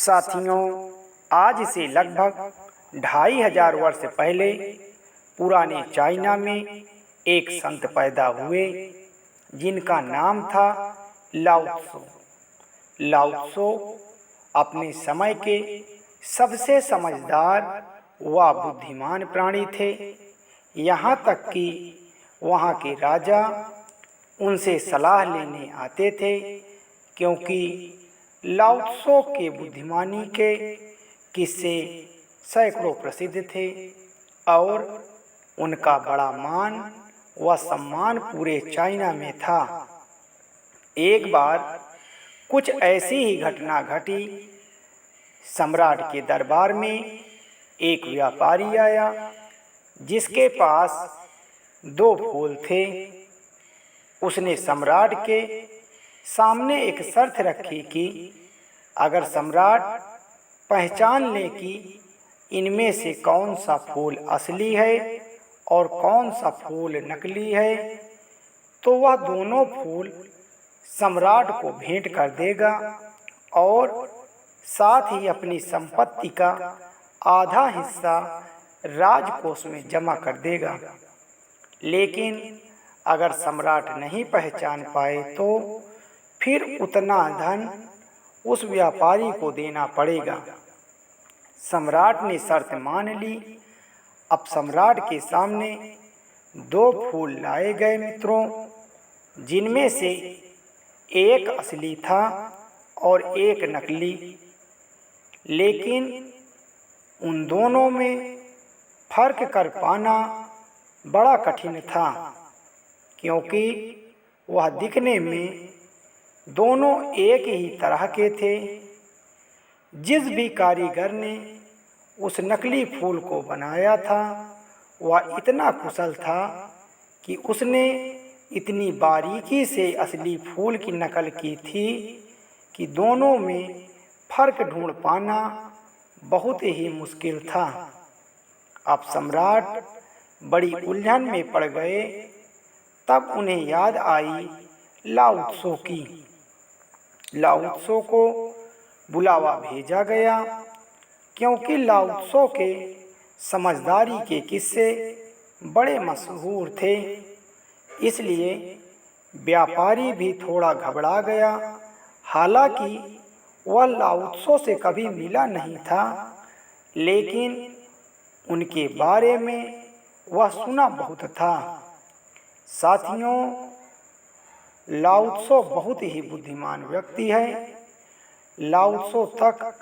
साथियों, आज से लगभग 2500 वर्ष पहले पुराने चाइना में एक संत पैदा हुए जिनका नाम था लाओ त्सो। लाओ त्सो अपने समय के सबसे समझदार व बुद्धिमान प्राणी थे। यहाँ तक कि वहाँ के राजा उनसे सलाह लेने आते थे, क्योंकि लाओ त्सो के बुद्धिमानी के किस्से सैकड़ों प्रसिद्ध थे और उनका बड़ा मान व सम्मान पूरे चाइना में था। एक बार कुछ ऐसी ही घटना घटी। सम्राट के दरबार में एक व्यापारी आया जिसके पास 2 फूल थे। उसने सम्राट के सामने एक शर्त रखी कि अगर सम्राट पहचान ले कि इनमें से कौन सा फूल असली है और कौन सा फूल नकली है, तो वह दोनों फूल सम्राट को भेंट कर देगा और साथ ही अपनी संपत्ति का आधा हिस्सा राजकोष में जमा कर देगा। लेकिन अगर सम्राट नहीं पहचान पाए तो फिर उतना धन उस व्यापारी को देना पड़ेगा। सम्राट ने शर्त मान ली। अब सम्राट के सामने 2 फूल लाए गए मित्रों, जिनमें से एक असली था और एक नकली। लेकिन उन दोनों में फर्क कर पाना बड़ा कठिन था, क्योंकि वह दिखने में दोनों एक ही तरह के थे। जिस भी कारीगर ने उस नकली फूल को बनाया था वह इतना कुशल था कि उसने इतनी बारीकी से असली फूल की नकल की थी कि दोनों में फर्क ढूंढ पाना बहुत ही मुश्किल था। अब सम्राट बड़ी उलझन में पड़ गए। तब उन्हें याद आई लाओ त्सो की। लाओ त्सो को बुलावा भेजा गया, क्योंकि लाओ त्सो के समझदारी के किस्से बड़े मशहूर थे। इसलिए व्यापारी भी थोड़ा घबरा गया। हालांकि वह लाओ त्सो से कभी मिला नहीं था, लेकिन उनके बारे में वह सुना बहुत था। साथियों, लाओ त्सो बहुत ही बुद्धिमान व्यक्ति है। लाओ त्सो तक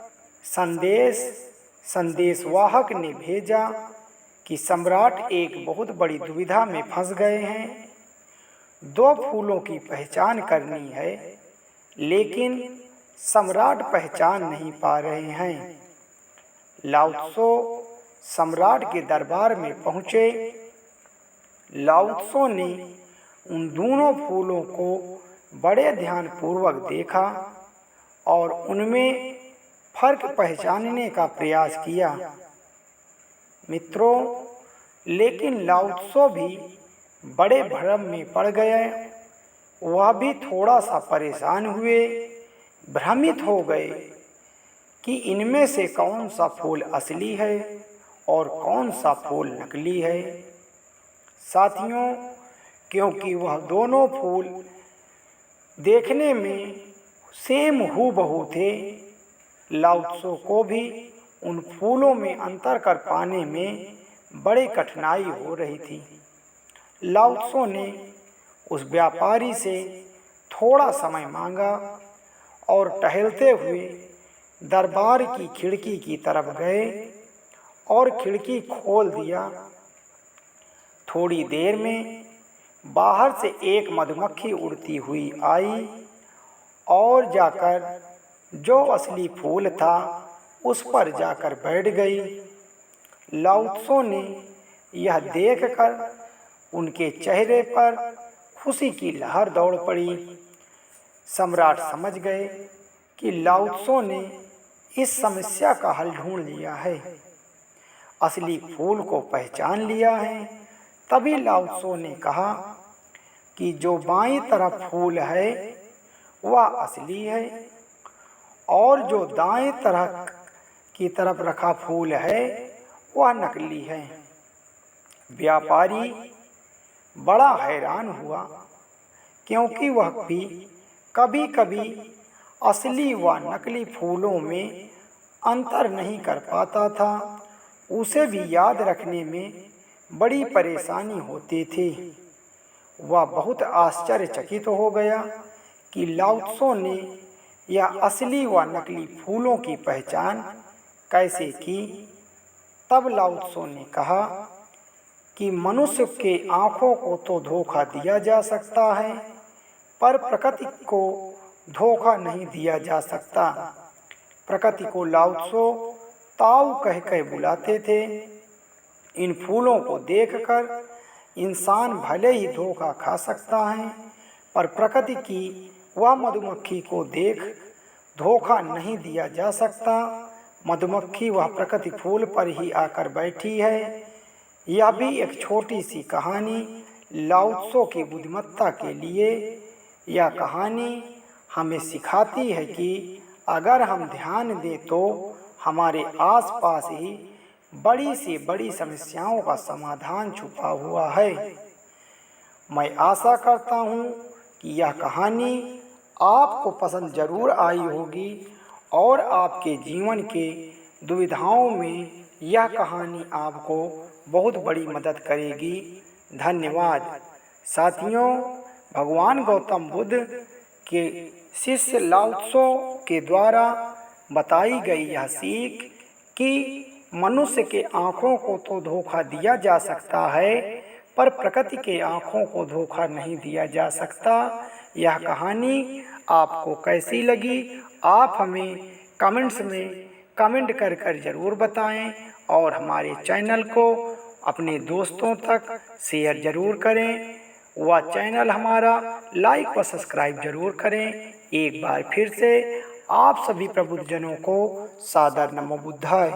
संदेशवाहक ने भेजा कि सम्राट एक बहुत बड़ी दुविधा में फंस गए हैं। 2 फूलों की पहचान करनी है, लेकिन सम्राट पहचान नहीं पा रहे हैं। लाओ त्सो सम्राट के दरबार में पहुँचे। लाओ त्सो ने उन दोनों फूलों को बड़े ध्यानपूर्वक देखा और उनमें फर्क पहचानने का प्रयास किया। मित्रों, लेकिन लाओ त्सो भी बड़े भ्रम में पड़ गए। वह भी थोड़ा सा परेशान हुए, भ्रमित हो गए कि इनमें से कौन सा फूल असली है और कौन सा फूल नकली है। साथियों, क्योंकि वह दोनों फूल देखने में सेम हूबहू थे, लाओ त्सो को भी उन फूलों में अंतर कर पाने में बड़ी कठिनाई हो रही थी। लाओ त्सो ने उस व्यापारी से थोड़ा समय मांगा और टहलते हुए दरबार की खिड़की की तरफ गए और खिड़की खोल दिया। थोड़ी देर में बाहर से एक मधुमक्खी उड़ती हुई आई और जाकर जो असली फूल था उस पर जाकर बैठ गई। लाओ त्सो ने यह देखकर उनके चेहरे पर खुशी की लहर दौड़ पड़ी। सम्राट समझ गए कि लाओ त्सो ने इस समस्या का हल ढूंढ लिया है, असली फूल को पहचान लिया है। तभी लाओ त्सो ने कहा कि जो बाईं तरफ फूल है वह असली है और जो दाएं तरफ की तरफ रखा फूल है वह नकली है। व्यापारी बड़ा हैरान हुआ, क्योंकि वह भी कभी कभी असली व नकली फूलों में अंतर नहीं कर पाता था। उसे भी याद रखने में बड़ी परेशानी होती थी। वह बहुत आश्चर्यचकित हो गया कि लाओ त्सो ने यह असली व नकली फूलों की पहचान कैसे की। तब लाओ त्सो ने कहा कि मनुष्य के आँखों को तो धोखा दिया जा सकता है, पर प्रकृति को धोखा नहीं दिया जा सकता। प्रकृति को लाओ त्सो ताऊ कह कह बुलाते थे। इन फूलों को देखकर इंसान भले ही धोखा खा सकता है, पर प्रकृति की व मधुमक्खी को देख धोखा नहीं दिया जा सकता। मधुमक्खी वह प्रकृति फूल पर ही आकर बैठी है। यह भी एक छोटी सी कहानी लाओ त्सो की बुद्धिमत्ता के लिए। यह कहानी हमें सिखाती है कि अगर हम ध्यान दें तो हमारे आसपास ही बड़ी से बड़ी समस्याओं का समाधान छुपा हुआ है। मैं आशा करता हूँ कि यह कहानी आपको पसंद जरूर आई होगी और आपके जीवन के दुविधाओं में यह कहानी आपको बहुत बड़ी मदद करेगी। धन्यवाद। साथियों, भगवान गौतम बुद्ध के शिष्य लाओ त्सो के द्वारा बताई गई यह सीख कि मनुष्य के आँखों को तो धोखा दिया जा सकता है, पर प्रकृति के आँखों को धोखा नहीं दिया जा सकता। यह कहानी आपको कैसी लगी, आप हमें कमेंट्स में कमेंट कर कर ज़रूर बताएं और हमारे चैनल को अपने दोस्तों तक शेयर ज़रूर करें। वह चैनल हमारा लाइक व सब्सक्राइब जरूर करें। एक बार फिर से आप सभी प्रबुद्धजनों को सादर नमो बुद्धाय।